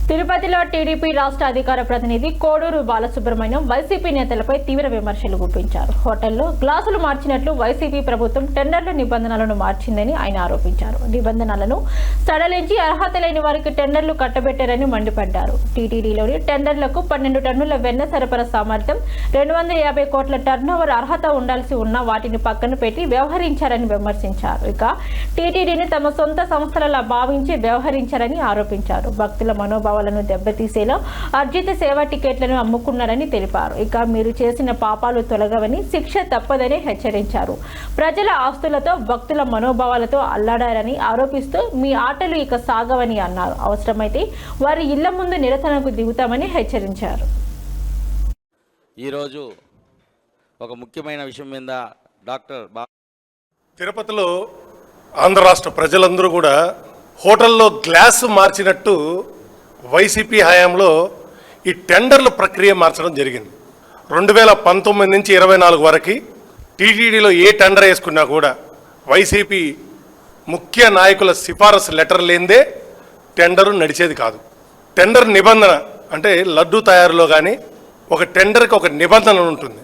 తిరుపతిలో టీడీపీ రాష్ట్ర అధికార ప్రతినిధి కోడూరు బాలసుబ్రహ్మణ్యం వైసీపీ నేతలపై తీవ్ర విమర్శలు గుప్పించారు. హోటల్లో గ్లాసులు మార్చినట్లు వైసీపీ ప్రభుత్వం టెండర్ల నిబంధనలను మార్చిందని ఆయన ఆరోపించారు. నిబంధనలను సడలించి అర్హత లేని వారికి టెండర్లు కట్టబెట్టారని మండిపడ్డారు. టీటీడీలోని టెండర్లకు 12 టన్నుల వెన్న సరఫరా సామర్థ్యం, 250 కోట్ల టర్నోవర్ అర్హత ఉండాల్సి ఉన్న వాటిని పక్కన పెట్టి వ్యవహరించారని విమర్శించారు. ఇక టీటీడీని తమ సొంత సంస్థలలా భావించి వ్యవహరించారని ఆరోపించారు. భక్తుల మనోభావాలను దెబ్బతీసేలా అర్జిత సేవా టికెట్లను అమ్ముకున్నారని తెలిపారు. ఇక మీరు చేసిన పాపాలు తొలగవని, శిక్ష తప్పదని హెచ్చరించారు. ప్రజల ఆస్తులతో భక్తుల మనోభావాలతో అల్లాడారని ఆరోపిస్తూ మీ ఆటలు ఇక సాగవని అన్నారు. అవసరమైతే వారి ఇళ్ల ముందు నిరసనకు దిగుతామని హెచ్చరించారు. ఈరోజు ఒక ముఖ్యమైన విషయం మీద తిరుపతిలో ఆంధ్ర రాష్ట్ర ప్రజలందరూ కూడా హోటల్లో గ్లాసు మార్చినట్టు వైసీపీ హయాంలో ఈ టెండర్ల ప్రక్రియ మార్చడం జరిగింది. 2019 నుంచి 24 వరకు టీటీడీలో ఏ టెండర్ వేసుకున్నా కూడా వైసీపీ ముఖ్య నాయకుల సిఫారసు లెటర్ లేనిదే టెండరు నడిచేది కాదు. టెండర్ నిబంధన అంటే లడ్డూ తయారులో కానీ ఒక టెండర్కి ఒక నిబంధన ఉంటుంది.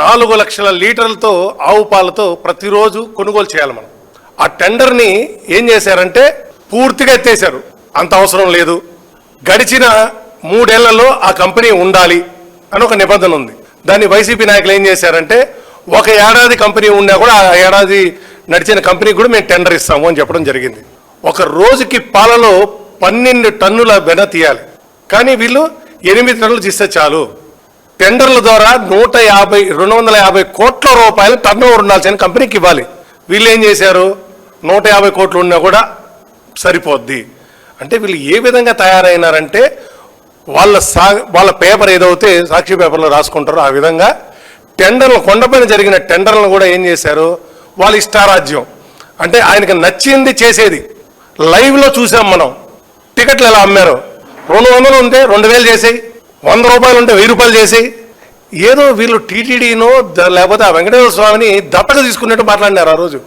4 లక్షల లీటర్లతో ఆవు పాలతో ప్రతిరోజు కొనుగోలు చేయాలి మనం. ఆ టెండర్ని ఏం చేశారంటే పూర్తిగా ఎత్తేసారు. అంత అవసరం లేదు, గడిచిన 3 ఏళ్లలో ఆ కంపెనీ ఉండాలి అని ఒక నిబంధన ఉంది. దాన్ని వైసీపీ నాయకులు ఏం చేశారంటే ఒక ఏడాది కంపెనీ ఉన్నా కూడా ఆ ఏడాది నడిచిన కంపెనీకి కూడా మేము టెండర్ ఇస్తాము అని చెప్పడం జరిగింది. ఒక రోజుకి పాలలో 12 టన్నుల వెన తీయాలి, కానీ వీళ్ళు 8 టన్నులు తీస్తే చాలు. టెండర్ల ద్వారా 250 కోట్ల రూపాయలు టర్న్ ఓవర్ ఉండాల్సిన కంపెనీకి ఇవ్వాలి. వీళ్ళు ఏం చేశారు, 150 కోట్లు ఉన్నా కూడా సరిపోద్ది అంటే వీళ్ళు ఏ విధంగా తయారైనారంటే వాళ్ళ పేపర్ ఏదైతే సాక్షి పేపర్లో రాసుకుంటారో ఆ విధంగా టెండర్లు కొండపైన జరిగిన టెండర్లను కూడా ఏం చేశారు, వాళ్ళ ఇష్టారాజ్యం అంటే ఆయనకు నచ్చింది చేసేది. లైవ్లో చూసాం మనం. టికెట్లు ఎలా అమ్మారు, 200 ఉంటే 2000 చేసేయి, 100 రూపాయలు ఉంటే 1000 రూపాయలు చేసేయి. ఏదో వీళ్ళు టీటీడీనో లేకపోతే ఆ వెంకటేశ్వర స్వామిని దత్తగా తీసుకున్నట్టు మాట్లాడినారు ఆ రోజు.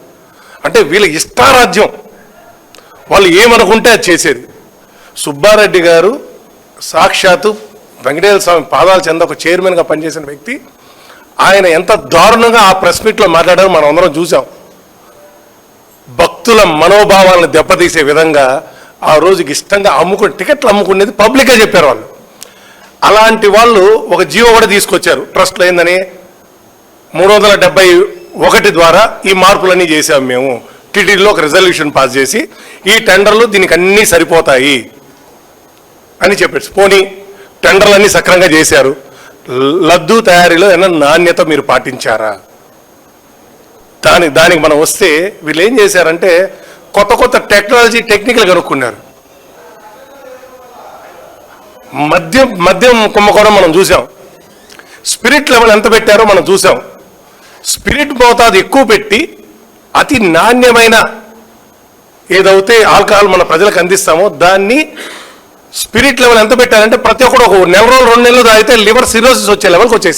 అంటే వీళ్ళ ఇష్టారాజ్యం, వాళ్ళు ఏమనుకుంటే అది చేసేది. సుబ్బారెడ్డి గారు సాక్షాత్తు వెంకటేశ్వర స్వామి పాదాల చెంద ఒక చైర్మన్గా పనిచేసిన వ్యక్తి. ఆయన ఎంత దారుణంగా ఆ ప్రెస్ మీట్లో మాట్లాడారో మనం అందరం చూసాం. భక్తుల మనోభావాలను దెబ్బతీసే విధంగా ఆ రోజుకి ఇష్టంగా టికెట్లు అమ్ముకునేది పబ్లిక్గా చెప్పారు వాళ్ళు. అలాంటి వాళ్ళు ఒక జీవో కూడా తీసుకొచ్చారు. ట్రస్ట్లో ఏందని 371 ద్వారా ఈ మార్పులన్నీ చేసాం మేము. టీటీడీలో ఒక రిజల్యూషన్ పాస్ చేసి ఈ టెండర్లు దీనికి అన్నీ సరిపోతాయి అని చెప్పారు. పోనీ టెండర్లన్నీ సక్రమంగా చేశారు. లడ్డూ తయారీలో ఏమైనా నాణ్యత మీరు పాటించారా? దానికి మనం వస్తే వీళ్ళు ఏం చేశారంటే కొత్త టెక్నికల్ కనుక్కున్నారు. మద్యం కుంభకోణం మనం చూసాం. స్పిరిట్ లెవెల్ ఎంత పెట్టారో మనం చూసాం. స్పిరిట్ మోతాదు ఎక్కువ పెట్టి అతి నాణ్యమైన ఏదైతే ఆల్కహాల్ మన ప్రజలకు అందిస్తామో దాన్ని స్పిరిట్ లెవెల్ ఎంత పెట్టారంటే ప్రతి ఒక్కరు ఒక 1 నెల రోజులు 2 నెలలు తాగితే లివర్ సిరోసిస్ వచ్చే లెవెల్కి వచ్చేసింది.